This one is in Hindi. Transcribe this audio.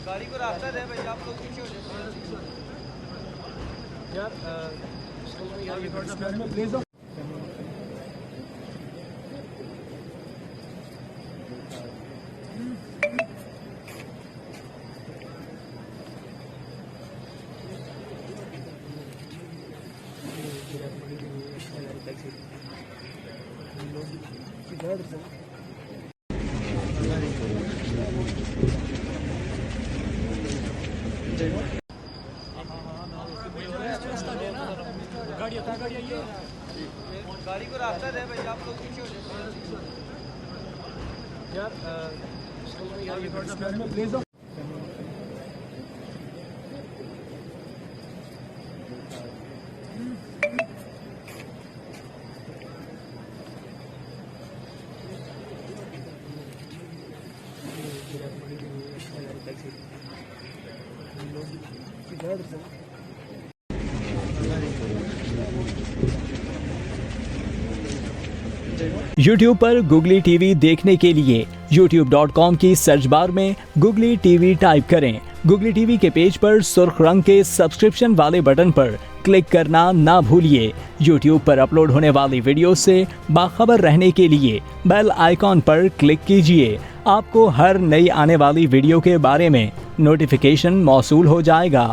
गाड़ी को रास्ता दे भाई, आप लोग पीछे हो जाए यार। गाड़ी को रास्ता दे भाई, आप लोग पीछे हो जाए यार। YouTube पर Google TV देखने के लिए youtube.com की सर्च बार में Google TV टाइप करें। Google TV के पेज पर सुर्ख रंग के सब्सक्रिप्शन वाले बटन पर क्लिक करना ना भूलिए। YouTube पर अपलोड होने वाली वीडियो से बाखबर रहने के लिए बेल आइकॉन पर क्लिक कीजिए। आपको हर नई आने वाली वीडियो के बारे में नोटिफिकेशन मौसूल हो जाएगा।